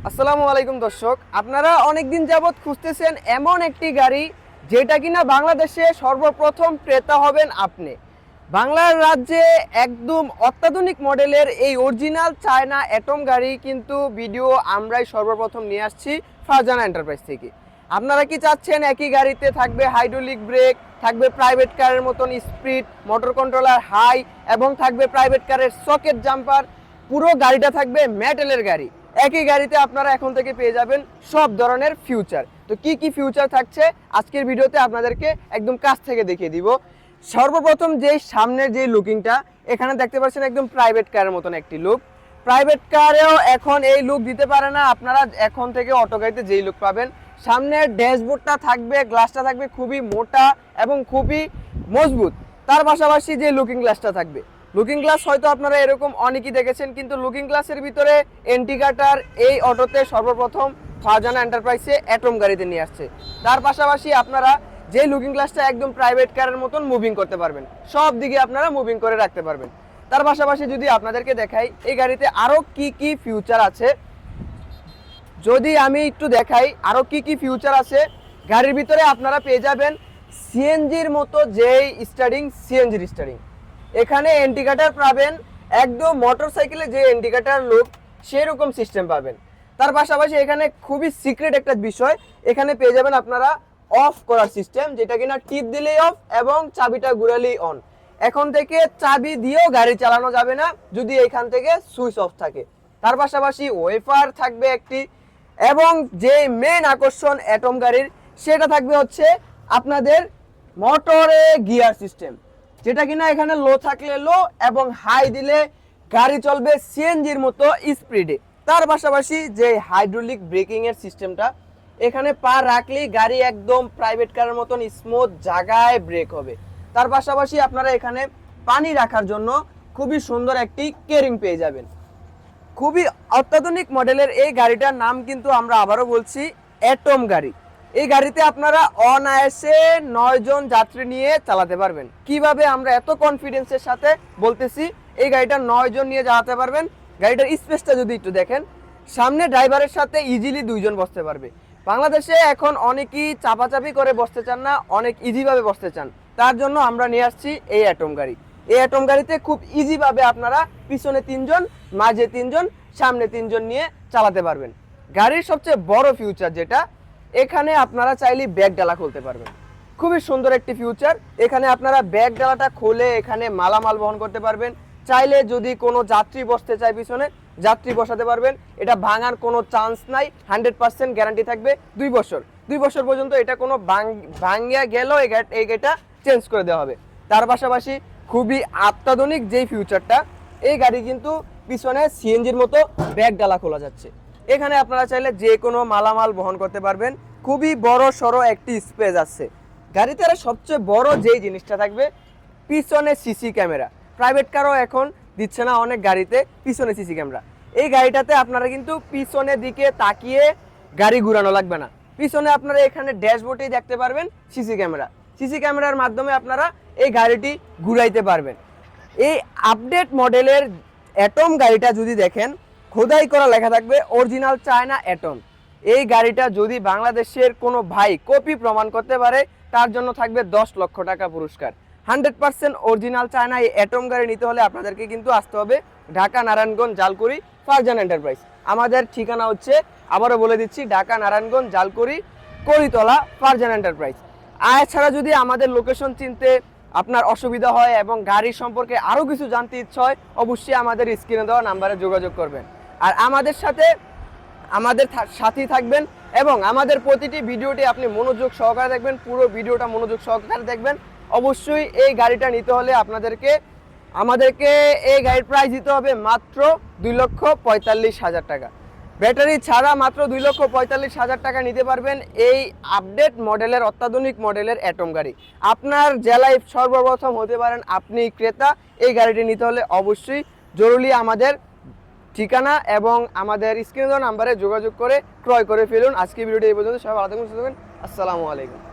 আসসালামু আলাইকুম দর্শক, আপনারা অনেকদিন যাবৎ খুঁজতেছেন এমন একটি গাড়ি যেটা কিনা বাংলাদেশে সর্বপ্রথম ক্রেতা হবেন আপনি। বাংলার রাজ্যে একদম অত্যাধুনিক মডেলের এই অরিজিনাল চায়না অ্যাটম গাড়ি কিন্তু ভিডিও আমরাই সর্বপ্রথম নিয়ে আসছি ফারজানা এন্টারপ্রাইজ থেকে। আপনারা কি চাচ্ছেন একই গাড়িতে থাকবে হাইড্রোলিক ব্রেক, থাকবে প্রাইভেট কারের মতন স্পিড, মোটর কন্ট্রোলার হাই এবং থাকবে প্রাইভেট কারের সকেট জাম্পার, পুরো গাড়িটা থাকবে মেটালের গাড়ি। একই গাড়িতে আপনারা এখন থেকে পেয়ে যাবেন সব ধরনের ফিউচার। তো কি কি ফিউচার থাকছে আজকের ভিডিওতে আপনাদেরকে একদম কাছ থেকে দেখিয়ে দিব। সর্বপ্রথম যে সামনের যে লুকিংটা এখানে দেখতে পাচ্ছেন একদম প্রাইভেট কারের মতন একটি লুক। প্রাইভেট কারেও এখন এই লুক দিতে পারে না, আপনারা এখন থেকে অটো গাড়িতে যেই লুক পাবেন। সামনের ড্যাশবোর্ডটা থাকবে, গ্লাসটা থাকবে খুবই মোটা এবং খুবই মজবুত। তার পাশাপাশি যে লুকিং গ্লাসটা থাকবে, লুকিং গ্লাস হয়তো আপনারা এরকম অনেকেই দেখেছেন, কিন্তু লুকিং গ্লাসের ভিতরে ইন্ডিকেটর এই অটোতে সর্বপ্রথম ফারজানা এন্টারপ্রাইজে অ্যাটম গাড়িতে নিয়ে আসছে। তার পাশাপাশি আপনারা যে লুকিং গ্লাসটা একদম প্রাইভেট কারের মতন মুভিং করতে পারবেন, সব দিকে আপনারা মুভিং করে রাখতে পারবেন। তার পাশাপাশি যদি আপনাদেরকে দেখাই এই গাড়িতে আরও কি কি ফিউচার আছে, যদি আমি একটু দেখাই আরও কি কি ফিউচার আছে। গাড়ির ভিতরে আপনারা পেয়ে যাবেন সিএনজির মতো যেই স্টারিং, সিএনজির স্টারিং। এখানে ইন্ডিকেটর পাবেন একদম মোটরসাইকেলে যে ইন্ডিকেটর লুক সেরকম সিস্টেম পাবেন। তার পাশাপাশি এখানে খুবই সিক্রেট একটা বিষয়, এখানে পেয়ে যাবেন আপনারা অফ করার সিস্টেম, যেটা কিনা টিপ দিলেই অফ এবং চাবিটা ঘুরালেই অন। এখন থেকে চাবি দিয়েও গাড়ি চালানো যাবে না যদি এখান থেকে সুইচ অফ থাকে। তার পাশাপাশি ওয়েফার থাকবে একটি, এবং যে মেন আকর্ষণ অ্যাটম গাড়ির সেটা থাকবে হচ্ছে আপনাদের মোটরে গিয়ার সিস্টেম, যেটা কিনা এখানে লো থাকলে লো এবং হাই দিলে গাড়ি চলবে সিএনজির মতো স্পিডে। তার পাশাপাশি যে হাইড্রোলিক ব্রেকিং এর সিস্টেমটা, এখানে পা রাখলেই গাড়ি একদম প্রাইভেট কারের মতন স্মুথ জায়গায় ব্রেক হবে। তার পাশাপাশি আপনারা এখানে পানি রাখার জন্য খুবই সুন্দর একটি কেরিং পেয়ে যাবেন। খুবই অত্যাধুনিক মডেলের এই গাড়িটার নাম কিন্তু আমরা আবারও বলছি অ্যাটম গাড়ি। এই গাড়িতে আপনারা অনায়াসে 9 জন যাত্রী নিয়ে চালাতে পারবেন। কিভাবে আমরা এত কনফিডেন্সের সাথে বলতেছি এই গাড়িটা 9 জন নিয়ে চালাতে পারবেন। গাড়িটার স্পেসটা যদি একটু দেখেন, সামনে ড্রাইভারের সাথে ইজিলি 2 জন বসতে পারবে। বাংলাদেশে এখন অনেকেই চাপাচাপি করে বসতে চান না, অনেক ইজিভাবে বসতে চান, তার জন্য আমরা নিয়ে আসছি এই অ্যাটম গাড়ি। এই অ্যাটম গাড়িতে খুব ইজিভাবে আপনারা পিছনে 3 জন, মাঝে 3 জন, সামনে 3 জন নিয়ে চালাতে পারবেন। গাড়ির সবচেয়ে বড় ফিউচার যেটা, এখানে আপনারা চাইলে ব্যাগ ডালা খুলতে পারবেন। খুবই সুন্দর একটি ফিউচার। এখানে আপনারা ব্যাগ ডালাটা খুলে এখানে মালামাল বহন করতে পারবেন। চাইলে যদি কোনো যাত্রী বসতে চায় পিছনে, যাত্রী বসাতে পারবেন। এটা ভাঙার কোনো চান্স নাই, 100% গ্যারান্টি থাকবে 2 বছর। 2 বছর পর্যন্ত এটা কোনো ভাঙিয়া গেলেও এই গাড়িটা চেঞ্জ করে দেওয়া হবে। তার পাশাপাশি খুবই অত্যাধুনিক যেই ফিউচারটা, এই গাড়ি কিন্তু পিছনে সিএনজির মতো ব্যাগ ডালা খোলা যাচ্ছে। এখানে আপনারা চাইলে যে কোনো মালামাল বহন করতে পারবেন। খুবই বড় সড়ো একটি স্পেস আছে গাড়িতে। আর সবচেয়ে বড় যেই জিনিসটা থাকবে পিছনে সিসি ক্যামেরা। প্রাইভেট কারও এখন দিচ্ছে না অনেক গাড়িতে পিছনে সিসি ক্যামেরা। এই গাড়িটাতে আপনারা কিন্তু পিছনের দিকে তাকিয়ে গাড়ি ঘুরানো লাগবে না। পিছনে আপনারা এখানে ড্যাশবোর্ডেই দেখতে পারবেন সিসি ক্যামেরা। সিসি ক্যামেরার মাধ্যমে আপনারা এই গাড়িটি ঘুরাইতে পারবেন। এই আপডেট মডেলের অ্যাটম গাড়িটা যদি দেখেন, খোদাই করা লেখা থাকবে অরিজিনাল চায়না অ্যাটম। এই গাড়িটা যদি বাংলাদেশের কোনো ভাই কপি প্রমাণ করতে পারে, তার জন্য থাকবে 10 লক্ষ টাকা পুরস্কার। 100% অরিজিনাল চায়না এই অ্যাটম গাড়ি নিতে হলে আপনাদেরকে কিন্তু আসতে হবে ঢাকা নারায়ণগঞ্জ জালকুড়ি ফারজানা এন্টারপ্রাইজ। আমাদের ঠিকানা হচ্ছে, আবারও বলে দিচ্ছি, ঢাকা নারায়ণগঞ্জ জালকুড়ি করিতলা ফারজানা এন্টারপ্রাইজ। এছাড়া যদি আমাদের লোকেশন চিনতে আপনার অসুবিধা হয় এবং গাড়ি সম্পর্কে আরও কিছু জানতে ইচ্ছা হয়, অবশ্যই আমাদের স্ক্রিনে দেওয়া নাম্বারে যোগাযোগ করবেন। আর আমাদের সাথেই থাকবেন এবং আমাদের প্রতিটি ভিডিওটি আপনি মনোযোগ সহকারে দেখবেন, পুরো ভিডিওটা মনোযোগ সহকারে দেখবেন। অবশ্যই এই গাড়িটা নিতে হলে আমাদেরকে এই গাড়ির প্রাইস দিতে হবে মাত্র 2,45,000 টাকা। ব্যাটারি ছাড়া মাত্র 2,45,000 টাকা নিতে পারবেন এই আপডেট মডেলের, অত্যাধুনিক মডেলের অ্যাটম গাড়ি। আপনার জেলায় সর্বপ্রথম হতে পারেন আপনি ক্রেতা। এই গাড়িটি নিতে হলে অবশ্যই জরুরি আমাদের ঠিকানা এবং আমাদের স্ক্রিনে দেওয়া নাম্বারে যোগাযোগ করে ক্রয় করে ফেলুন। আজকে ভিডিওটি এই পর্যন্ত। সবাই ভালো থাকুন, সুস্থ থাকুন। আসসালামু আলাইকুম।